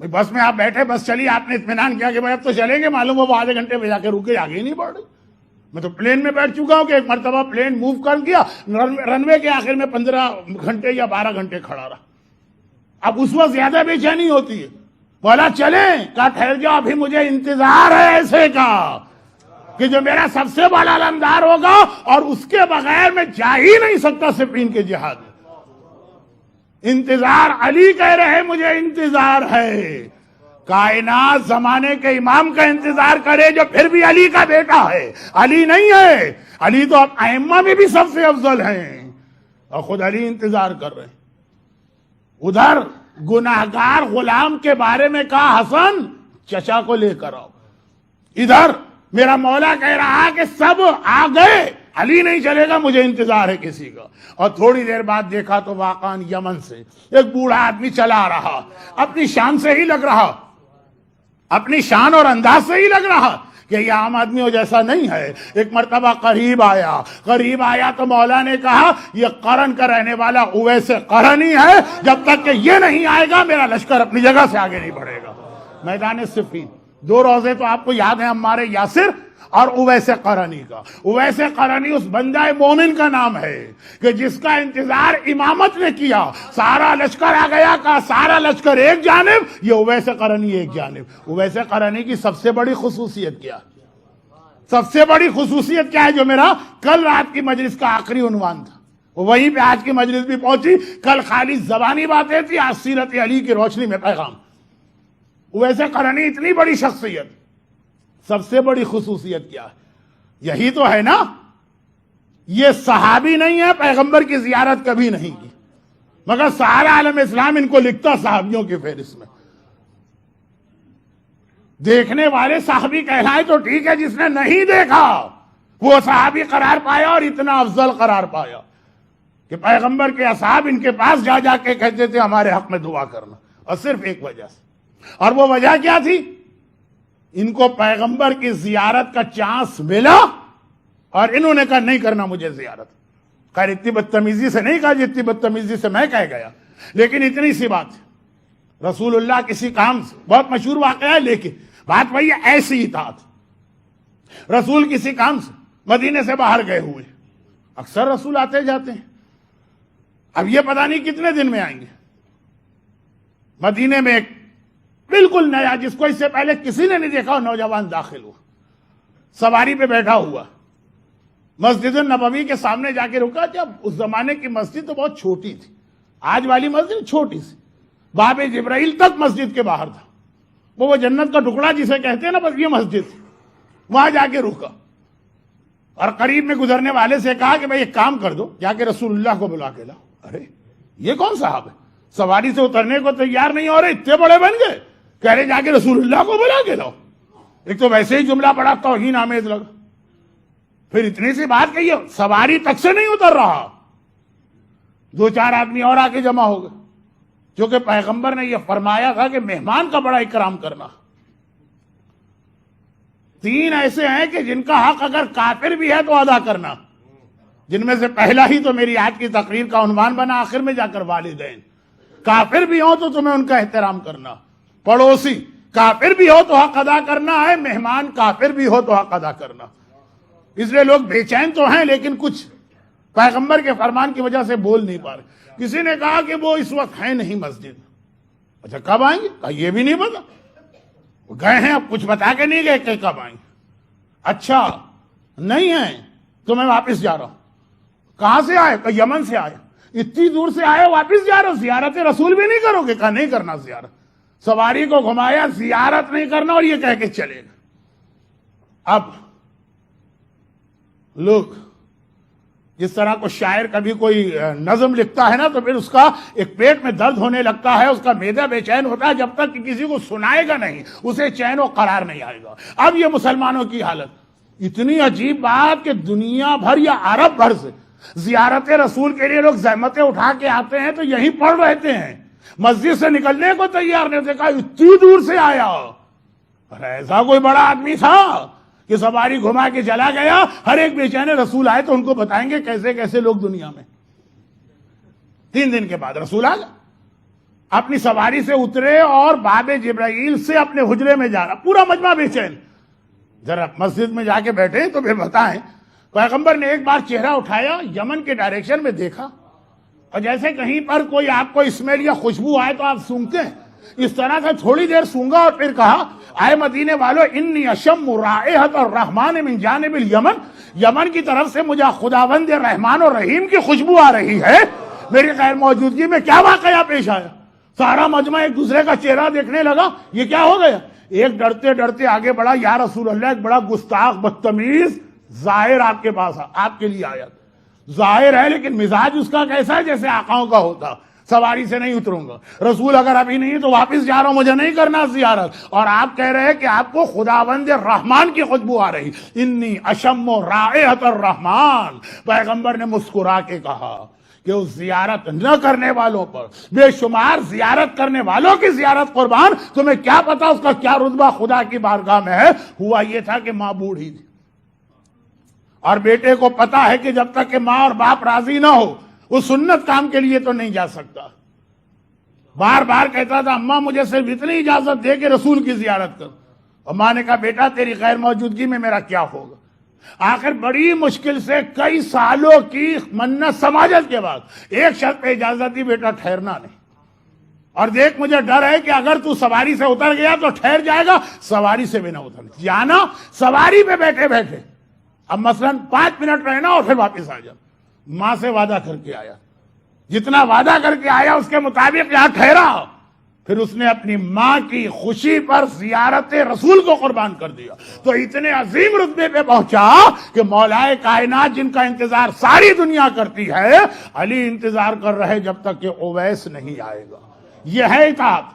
بس میں آپ بیٹھے، بس چلی، آپ نے اطمینان کیا کہ بھائی اب تو چلیں گے، معلوم ہو وہ آدھے گھنٹے میں جا کے رکے، آگے ہی نہیں بڑھ رہی۔ میں تو پلین میں بیٹھ چکا ہوں کہ ایک مرتبہ پلین موو کر دیا، رن وے کے آخر میں 15 گھنٹے یا 12 گھنٹے کھڑا رہا۔ اب اس وقت زیادہ بے چینی ہوتی ہے، بولا چلیں، کہا ٹھہر جاؤ، ابھی مجھے انتظار ہے ایسے کا کہ جو میرا سب سے بڑا علمدار ہوگا اور اس کے بغیر میں جا ہی نہیں سکتا سفین کے جہاد میں۔ انتظار، علی کہہ رہے مجھے انتظار ہے۔ کائنات زمانے کے امام کا انتظار کرے جو پھر بھی علی کا بیٹا ہے، علی نہیں ہے۔ علی تو ائمہ میں بھی سب سے افضل ہیں، اور خود علی انتظار کر رہے ہیں۔ ادھر گناہگار غلام کے بارے میں کہا حسن چچا کو لے کر آؤ، ادھر میرا مولا کہہ رہا کہ سب آ گئے، علی نہیں چلے گا، مجھے انتظار ہے کسی کا۔ اور تھوڑی دیر بعد دیکھا تو واقعاً یمن سے ایک بوڑھا آدمی چلا آ رہا، اپنی شان سے ہی لگ رہا، اپنی شان اور انداز سے ہی لگ رہا کہ یہ عام آدمیوں جیسا نہیں ہے۔ ایک مرتبہ قریب آیا تو مولا نے کہا یہ قرن کا رہنے اویس اویس قرنی ہے، جب تک کہ یہ نہیں آئے گا میرا لشکر اپنی جگہ سے آگے نہیں بڑھے گا۔ میدان صفین 2 روزے تو آپ کو یاد ہیں، عمار یاسر اور اویس قرنی کا۔ اویس قرنی اس بندہ مومن کا نام ہے کہ جس کا انتظار امامت نے کیا، سارا لشکر آ گیا، کہا سارا لشکر ایک جانب، یہ اویس قرنی ایک جانب۔ اویس قرنی کی سب سے بڑی خصوصیت کیا، سب سے بڑی خصوصیت کیا ہے، جو میرا کل رات کی مجلس کا آخری عنوان تھا، وہیں پہ آج کی مجلس بھی پہنچی۔ کل خالی زبانی باتیں تھی، آج سیرت علی کی روشنی میں پیغام۔ اویس قرنی اتنی بڑی شخصیت، سب سے بڑی خصوصیت کیا ہے؟ یہی تو ہے نا، یہ صحابی نہیں ہے، پیغمبر کی زیارت کبھی نہیں کی، مگر سارا عالم اسلام ان کو لکھتا صحابیوں کی فہرست میں۔ دیکھنے والے صحابی کہلائے تو ٹھیک ہے، جس نے نہیں دیکھا وہ صحابی قرار پایا، اور اتنا افضل قرار پایا کہ پیغمبر کے اصحاب ان کے پاس جا جا کے کہتے تھے ہمارے حق میں دعا کرنا، اور صرف ایک وجہ سے، اور وہ وجہ کیا تھی؟ ان کو پیغمبر کی زیارت کا چانس ملا اور انہوں نے کہا نہیں کرنا مجھے زیارت۔ خیر اتنی بدتمیزی سے نہیں کہا جتنی بدتمیزی سے میں کہہ گیا، لیکن اتنی سی بات ہے، رسول اللہ کسی کام سے، بہت مشہور واقعہ ہے لیکن بات وہی ہے، ایسی اطاعت۔ رسول کسی کام سے مدینے سے باہر گئے ہوئے، اکثر رسول آتے جاتے ہیں، اب یہ پتہ نہیں کتنے دن میں آئیں گے۔ مدینے میں ایک بالکل نیا، جس کو اس سے پہلے کسی نے نہیں دیکھا، نوجوان داخل ہوا، سواری پہ بیٹھا ہوا، مسجد النبوی کے سامنے جا کے رکا۔ جب اس زمانے کی مسجد تو بہت چھوٹی تھی، آج والی مسجد چھوٹی سی، باب جبرائیل تک مسجد کے باہر تھا، وہ جنت کا ٹکڑا جسے کہتے ہیں نا، بس یہ مسجد تھی، وہاں جا کے رکا، اور قریب میں گزرنے والے سے کہا کہ بھائی ایک کام کر دو، جا کے رسول اللہ کو بلا کے لاؤ۔ ارے یہ کون صاحب ہے، سواری سے اترنے کو تیار نہیں ہو رہے، اتنے بڑے بن گئے، کہہ رہے جا کے رسول اللہ کو بلا کے لاؤ۔ ایک تو ویسے ہی جملہ بڑا توہین آمیز لگا، پھر اتنی سی بات کہی، سواری تک سے نہیں اتر رہا، 2-4 آدمی اور آ کے جمع ہو گئے، کیونکہ پیغمبر نے یہ فرمایا تھا کہ مہمان کا بڑا اکرام کرنا۔ 3 ایسے ہیں کہ جن کا حق اگر کافر بھی ہے تو ادا کرنا، جن میں سے پہلا ہی تو میری آج کی تقریر کا عنوان بنا آخر میں جا کر، والدین کافر بھی ہوں تو تمہیں ان کا احترام کرنا، پڑوسی کافر بھی ہو تو حق ادا کرنا ہے، مہمان کافر بھی ہو تو حق ادا کرنا۔ اس لیے لوگ بے چین تو ہیں لیکن کچھ پیغمبر کے فرمان کی وجہ سے بول نہیں پا رہے۔ کسی نے کہا کہ وہ اس وقت ہیں نہیں مسجد۔ اچھا کب آئیں گے؟ کہا یہ بھی نہیں پتا، وہ گئے ہیں، اب کچھ بتا کے نہیں گئے کہ کب آئیں گے۔ اچھا نہیں ہیں تو میں واپس جا رہا ہوں۔ کہاں سے آئے؟ کہ یمن سے آئے۔ اتنی دور سے آئے واپس جا رہے ہو، زیارت رسول بھی نہیں کرو گے؟ کہا نہیں کرنا زیارت۔ سواری کو گھمایا، زیارت نہیں کرنا، اور یہ کہہ کے چلے گا۔ اب لوگ جس طرح کو شاعر کبھی کوئی نظم لکھتا ہے نا، تو پھر اس کا ایک پیٹ میں درد ہونے لگتا ہے، اس کا معدہ بے چین ہوتا ہے، جب تک کہ کسی کو سنائے گا نہیں اسے چین و قرار نہیں آئے گا۔ اب یہ مسلمانوں کی حالت اتنی عجیب بات کہ دنیا بھر یا عرب بھر سے زیارت رسول کے لیے لوگ زحمتیں اٹھا کے آتے ہیں تو یہیں پڑھ رہتے ہیں، مسجد سے نکلنے کو تیار نہیں ہوتے۔ کہا اتنی دور سے آیا، ایسا کوئی بڑا آدمی تھا کہ سواری گھما کے چلا گیا؟ ہر ایک بے چین رسول آئے تو ان کو بتائیں گے کیسے کیسے لوگ دنیا میں۔ 3 دن کے بعد رسول آ گیا۔ اپنی سواری سے اترے اور باب جبرائیل سے اپنے حجرے میں جا رہا، پورا مجمع بے چین. ذرا مسجد میں جا کے بیٹھے تو پھر بتائیں. پیغمبر نے ایک بار چہرہ اٹھایا، یمن کے ڈائریکشن میں دیکھا، اور جیسے کہیں پر کوئی آپ کو اسمیل یا خوشبو آئے تو آپ سونگتے ہیں، اس طرح سے تھوڑی دیر سونگا اور پھر کہا اے مدینے والو انی اشم رائحۃ الرحمن من جانب الیمن، یمن کی طرف سے مجھے خداوند رحمان اور رحیم کی خوشبو آ رہی ہے. میری غیر موجودگی میں کیا واقعہ پیش آیا؟ سارا مجمع ایک دوسرے کا چہرہ دیکھنے لگا، یہ کیا ہو گیا؟ ایک ڈرتے ڈرتے آگے بڑھا، یا رسول اللہ ایک بڑا گستاخ بدتمیز ظاہر آپ کے پاس آپ کے لیے آیا. ظاہر ہے لیکن مزاج اس کا کیسا ہے؟ جیسے آقاؤں کا ہوتا، سواری سے نہیں اتروں گا، رسول اگر ابھی نہیں تو واپس جا رہا ہوں، مجھے نہیں کرنا زیارت. اور آپ کہہ رہے ہیں کہ آپ کو خداوند رحمان کی خوشبو آ رہی. انی اشم رائحۃ الرحمان. پیغمبر نے مسکرا کے کہا کہ اس زیارت نہ کرنے والوں پر بے شمار زیارت کرنے والوں کی زیارت قربان، تمہیں کیا پتا اس کا کیا رتبہ خدا کی بارگاہ میں ہے. ہوا یہ تھا کہ ماں بوڑھی تھی اور بیٹے کو پتا ہے کہ جب تک کہ ماں اور باپ راضی نہ ہو وہ سنت کام کے لیے تو نہیں جا سکتا. بار بار کہتا تھا اماں مجھے صرف اتنی اجازت دے کہ رسول کی زیارت کر. اور ماں نے کہا بیٹا تیری غیر موجودگی میں میرا کیا ہوگا. آخر بڑی مشکل سے کئی سالوں کی منت سماجت کے بعد ایک شرط پہ اجازت دی، بیٹا ٹھہرنا نہیں. اور دیکھ مجھے ڈر ہے کہ اگر تو سواری سے اتر گیا تو ٹھہر جائے گا، سواری سے بھی نہ اتر جانا، سواری پہ بیٹھے بیٹھے اب مثلا 5 منٹ رہنا اور پھر واپس آ جا. ماں سے وعدہ کر کے آیا، جتنا وعدہ کر کے آیا اس کے مطابق یہاں ٹھہرا. پھر اس نے اپنی ماں کی خوشی پر زیارت رسول کو قربان کر دیا تو اتنے عظیم رتبے پہ پہنچا کہ مولائے کائنات جن کا انتظار ساری دنیا کرتی ہے، علی انتظار کر رہے جب تک کہ اویس نہیں آئے گا. یہ ہے اطاعت.